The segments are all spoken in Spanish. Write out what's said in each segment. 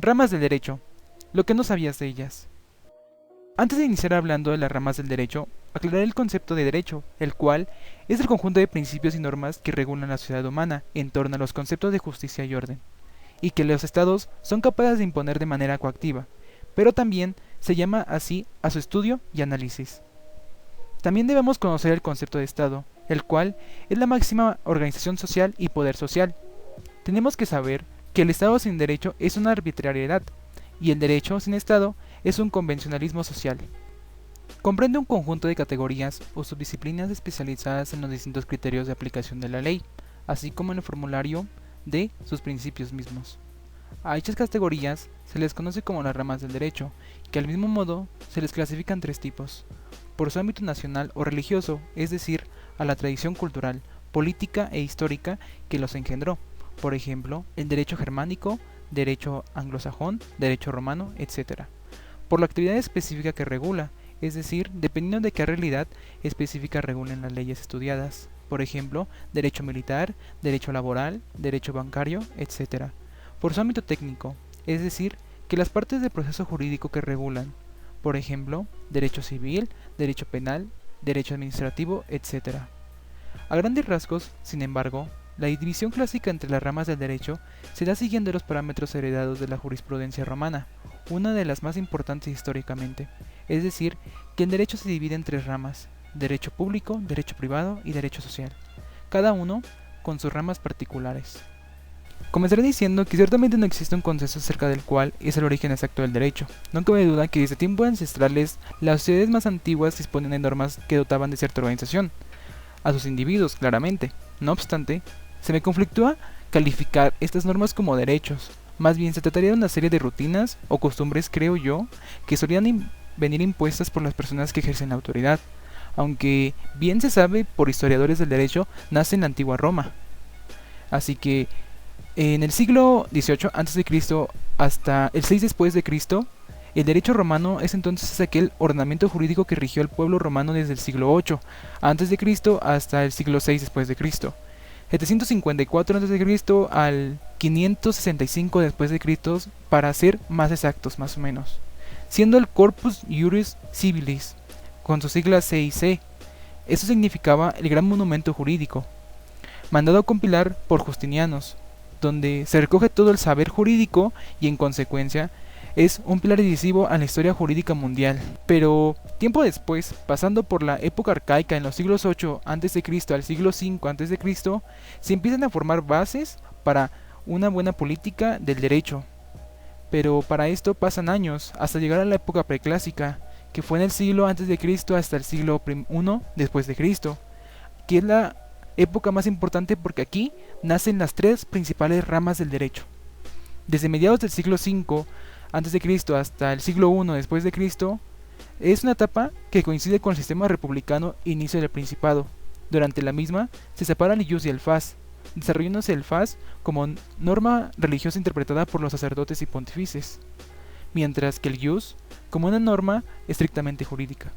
Ramas del derecho. Lo que no sabías de ellas. Antes de iniciar hablando de las ramas del derecho, aclararé el concepto de derecho, el cual es el conjunto de principios y normas que regulan la sociedad humana en torno a los conceptos de justicia y orden, y que los estados son capaces de imponer de manera coactiva, pero también se llama así a su estudio y análisis. También debemos conocer el concepto de Estado, el cual es la máxima organización social y poder social. Tenemos que saber que el Estado sin derecho es una arbitrariedad, y el derecho sin Estado es un convencionalismo social. Comprende un conjunto de categorías o subdisciplinas especializadas en los distintos criterios de aplicación de la ley, así como en el formulario de sus principios mismos. A dichas categorías se les conoce como las ramas del derecho, que al mismo modo se les clasifican tres tipos: por su ámbito nacional o religioso, es decir, a la tradición cultural, política e histórica que los engendró, por ejemplo, el derecho germánico, derecho anglosajón, derecho romano, etc. Por la actividad específica que regula, es decir, dependiendo de qué realidad específica regulen las leyes estudiadas, por ejemplo, derecho militar, derecho laboral, derecho bancario, etc. Por su ámbito técnico, es decir, que las partes del proceso jurídico que regulan, por ejemplo, derecho civil, derecho penal, derecho administrativo, etc. A grandes rasgos, sin embargo, la división clásica entre las ramas del derecho se da siguiendo los parámetros heredados de la jurisprudencia romana, una de las más importantes históricamente, es decir, que el derecho se divide en tres ramas: derecho público, derecho privado y derecho social, cada uno con sus ramas particulares. Comenzaré diciendo que ciertamente no existe un consenso acerca del cual es el origen exacto del derecho. No cabe duda que desde tiempos ancestrales, las sociedades más antiguas disponían de normas que dotaban de cierta organización a sus individuos, claramente. No obstante, se me conflictúa calificar estas normas como derechos. Más bien se trataría de una serie de rutinas o costumbres, creo yo, que solían venir impuestas por las personas que ejercen la autoridad, aunque bien se sabe por historiadores del derecho, nace en la antigua Roma. Así que en el siglo XVIII a.C. hasta el 6 después de Cristo, el derecho romano es entonces aquel ordenamiento jurídico que rigió al pueblo romano desde el siglo VIII a.C. hasta el siglo VI después de Cristo. 754 a.C. al 565 después de Cristo, para ser más exactos, más o menos, siendo el Corpus Juris Civilis, con sus siglas C y C. Eso significaba el gran monumento jurídico, mandado a compilar por Justinianos, donde se recoge todo el saber jurídico y en consecuencia es un pilar decisivo a la historia jurídica mundial. Pero tiempo después, pasando por la época arcaica en los siglos 8 a.C. al siglo 5 a.C., se empiezan a formar bases para una buena política del derecho. Pero para esto pasan años, hasta llegar a la época preclásica, que fue en el siglo a.C. hasta el siglo I después de Cristo, que es la época más importante porque aquí nacen las tres principales ramas del derecho. Desde mediados del siglo V a.C. hasta el siglo I después de Cristo, es una etapa que coincide con el sistema republicano e inicio del Principado. Durante la misma se separan el ius y el fas, desarrollándose el fas como norma religiosa interpretada por los sacerdotes y pontífices, mientras que el ius como una norma estrictamente jurídica.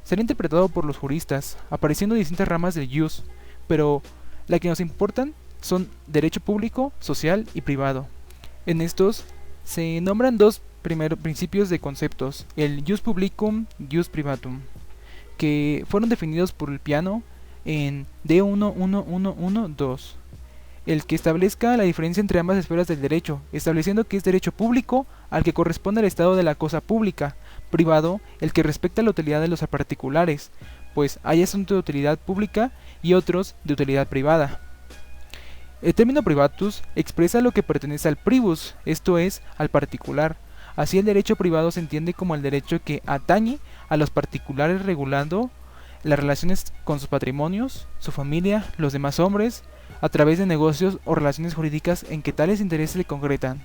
Será interpretado por los juristas, apareciendo distintas ramas del ius, pero la que nos importan son derecho público, social y privado. En estos se nombran dos primeros principios de conceptos: el ius publicum y ius privatum, que fueron definidos por el Piano en D11112, el que establezca la diferencia entre ambas esferas del derecho, estableciendo que es derecho público al que corresponde al estado de la cosa pública, privado el que respecta la utilidad de los particulares, pues hay asuntos de utilidad pública y otros de utilidad privada. El término privatus expresa lo que pertenece al privus, esto es, al particular. Así el derecho privado se entiende como el derecho que atañe a los particulares regulando las relaciones con sus patrimonios, su familia, los demás hombres, a través de negocios o relaciones jurídicas en que tales intereses se concretan.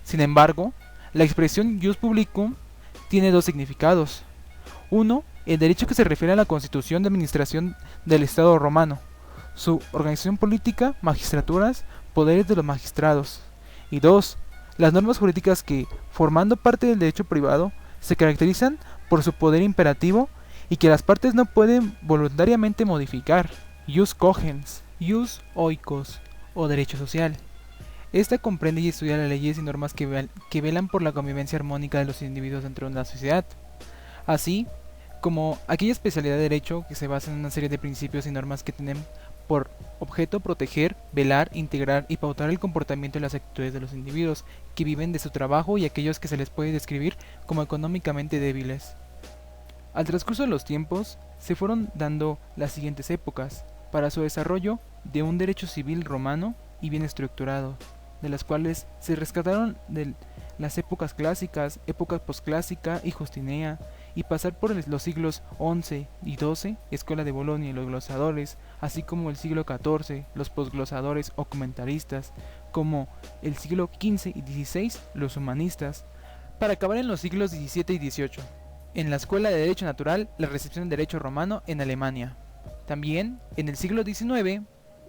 Sin embargo, la expresión ius publicum tiene dos significados. Uno, el derecho que se refiere a la constitución de administración del Estado romano, su organización política, magistraturas, poderes de los magistrados. Y dos, las normas jurídicas que, formando parte del derecho privado, se caracterizan por su poder imperativo y que las partes no pueden voluntariamente modificar. Ius cogens, ius oikos, o derecho social. Esta comprende y estudia las leyes y normas que velan por la convivencia armónica de los individuos dentro de una sociedad, así como aquella especialidad de derecho que se basa en una serie de principios y normas que tienen por objeto proteger, velar, integrar y pautar el comportamiento y las actitudes de los individuos que viven de su trabajo y aquellos que se les puede describir como económicamente débiles. Al transcurso de los tiempos, se fueron dando las siguientes épocas para su desarrollo de un derecho civil romano y bien estructurado, de las cuales se rescataron de las épocas clásicas, época posclásica y Justinea, y pasar por los siglos XI y XII, Escuela de Bolonia y los glosadores, así como el siglo XIV, los posglosadores o comentaristas, como el siglo XV y XVI, los humanistas, para acabar en los siglos XVII y XVIII. En la Escuela de Derecho Natural, la recepción del derecho romano en Alemania. También, en el siglo XIX,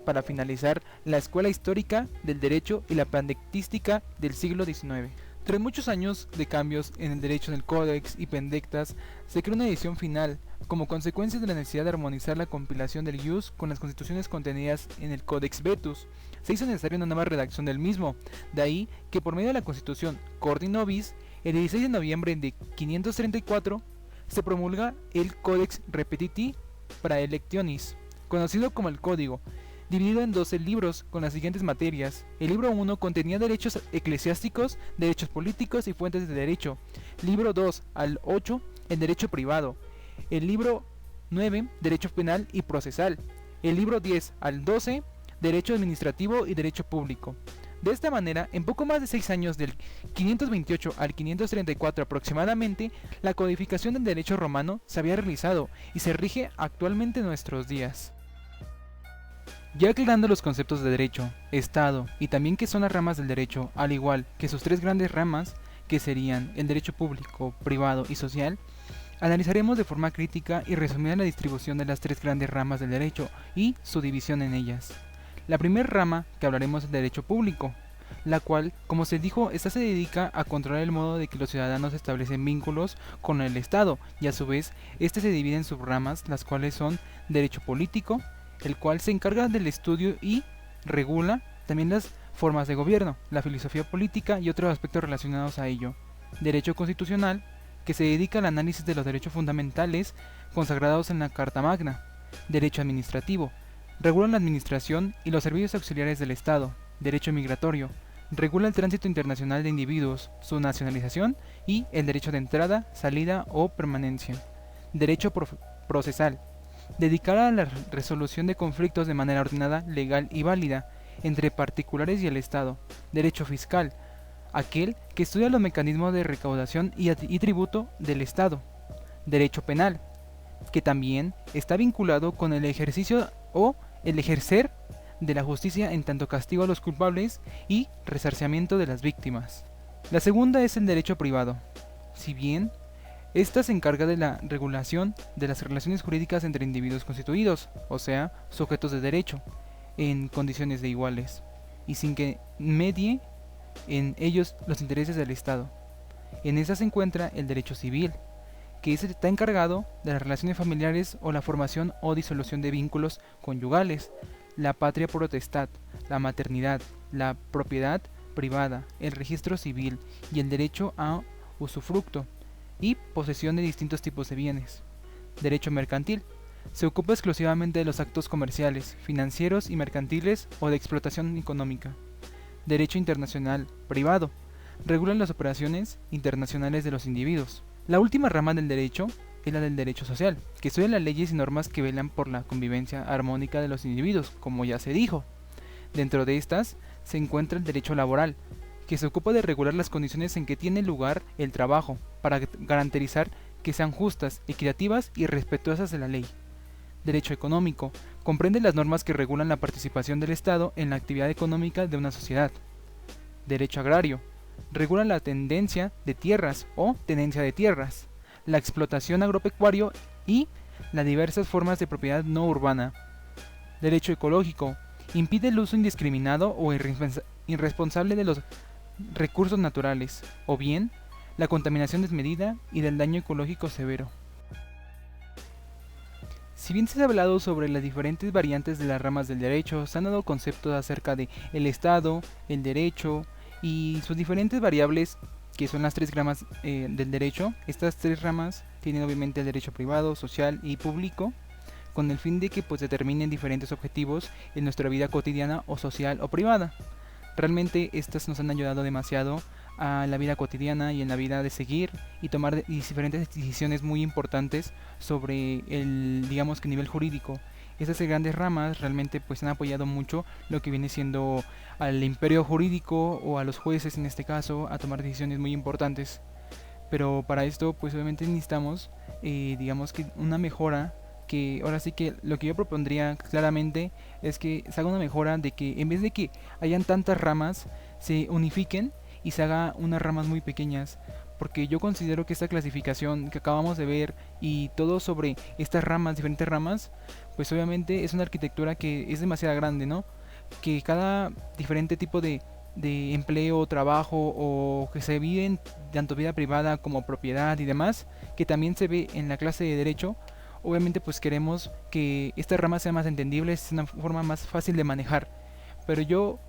para finalizar, la Escuela Histórica del Derecho y la Pandectística del siglo XIX. Tras muchos años de cambios en el derecho del Códex y Pendectas, se creó una edición final, como consecuencia de la necesidad de armonizar la compilación del Ius con las constituciones contenidas en el Codex Vetus. Se hizo necesaria una nueva redacción del mismo, de ahí que por medio de la Constitución Cordi Nobis, el 16 de noviembre de 534, se promulga el Codex Repetiti Praelectionis, conocido como el Código, dividido en 12 libros con las siguientes materias. El libro 1 contenía derechos eclesiásticos, derechos políticos y fuentes de derecho. Libro 2 al 8, el derecho privado. El libro 9, derecho penal y procesal. El libro 10 al 12, derecho administrativo y derecho público. De esta manera, en poco más de 6 años, del 528 al 534 aproximadamente, la codificación del derecho romano se había realizado y se rige actualmente en nuestros días. Ya aclarando los conceptos de derecho, Estado y también qué son las ramas del derecho, al igual que sus tres grandes ramas, que serían el derecho público, privado y social, analizaremos de forma crítica y resumida la distribución de las tres grandes ramas del derecho y su división en ellas. La primera rama que hablaremos es el derecho público, la cual, como se dijo, esta se dedica a controlar el modo de que los ciudadanos establecen vínculos con el Estado, y a su vez, este se divide en subramas, las cuales son derecho político, el cual se encarga del estudio y regula también las formas de gobierno, la filosofía política y otros aspectos relacionados a ello. Derecho constitucional, que se dedica al análisis de los derechos fundamentales consagrados en la Carta Magna. Derecho administrativo, regula la administración y los servicios auxiliares del Estado. Derecho migratorio, regula el tránsito internacional de individuos, su nacionalización y el derecho de entrada, salida o permanencia. Derecho procesal, dedicada a la resolución de conflictos de manera ordenada, legal y válida entre particulares y el Estado. Derecho fiscal, aquel que estudia los mecanismos de recaudación y tributo del Estado. Derecho penal, que también está vinculado con el ejercicio o el ejercer de la justicia en tanto castigo a los culpables y resarcimiento de las víctimas. La segunda es el derecho privado. Si bien esta se encarga de la regulación de las relaciones jurídicas entre individuos constituidos, o sea, sujetos de derecho, en condiciones de iguales, y sin que medie en ellos los intereses del Estado. En esta se encuentra el derecho civil, que está encargado de las relaciones familiares o la formación o disolución de vínculos conyugales, la patria potestad, la maternidad, la propiedad privada, el registro civil y el derecho a usufructo y posesión de distintos tipos de bienes. Derecho mercantil. Se ocupa exclusivamente de los actos comerciales, financieros y mercantiles o de explotación económica. Derecho internacional privado. Regula las operaciones internacionales de los individuos. La última rama del derecho es la del derecho social, que estudia las leyes y normas que velan por la convivencia armónica de los individuos, como ya se dijo. Dentro de estas se encuentra el derecho laboral, que se ocupa de regular las condiciones en que tiene lugar el trabajo, para garantizar que sean justas, equitativas y respetuosas de la ley. Derecho económico, comprende las normas que regulan la participación del Estado en la actividad económica de una sociedad. Derecho agrario, regula la tendencia de tierras o tenencia de tierras, la explotación agropecuario y las diversas formas de propiedad no urbana. Derecho ecológico, impide el uso indiscriminado o irresponsable de los recursos naturales, o bien la contaminación desmedida y del daño ecológico severo. Si bien se ha hablado sobre las diferentes variantes de las ramas del derecho, se han dado conceptos acerca de el Estado, el derecho y sus diferentes variables que son las tres ramas del derecho. Estas tres ramas tienen obviamente el derecho privado, social y público, con el fin de que pues determinen diferentes objetivos en nuestra vida cotidiana o social o privada. Realmente estas nos han ayudado demasiado a la vida cotidiana y en la vida de seguir y tomar diferentes decisiones muy importantes sobre el, digamos que nivel jurídico. Estas grandes ramas realmente pues han apoyado mucho lo que viene siendo al imperio jurídico o a los jueces en este caso a tomar decisiones muy importantes. Pero para esto pues obviamente necesitamos digamos que una mejora, que ahora sí que lo que yo propondría claramente es que se haga una mejora de que en vez de que hayan tantas ramas se unifiquen y se haga unas ramas muy pequeñas, porque yo considero que esta clasificación que acabamos de ver y todo sobre estas ramas, diferentes ramas, pues obviamente es una arquitectura que es demasiado grande, ¿no? Que cada diferente tipo de empleo, trabajo o que se vive en tanto vida privada como propiedad y demás, que también se ve en la clase de derecho, obviamente pues queremos que esta rama sea más entendible, es una forma más fácil de manejar, pero yo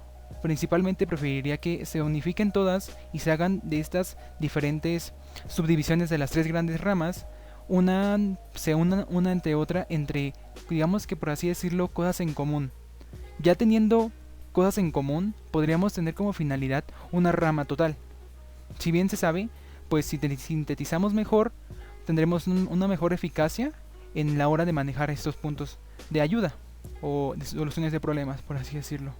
principalmente preferiría que se unifiquen todas y se hagan de estas diferentes subdivisiones de las tres grandes ramas, una se unan una entre otra entre, digamos que por así decirlo, cosas en común. Ya teniendo cosas en común, podríamos tener como finalidad una rama total. Si bien se sabe, pues si sintetizamos mejor, tendremos una mejor eficacia en la hora de manejar estos puntos de ayuda o de soluciones de problemas, por así decirlo.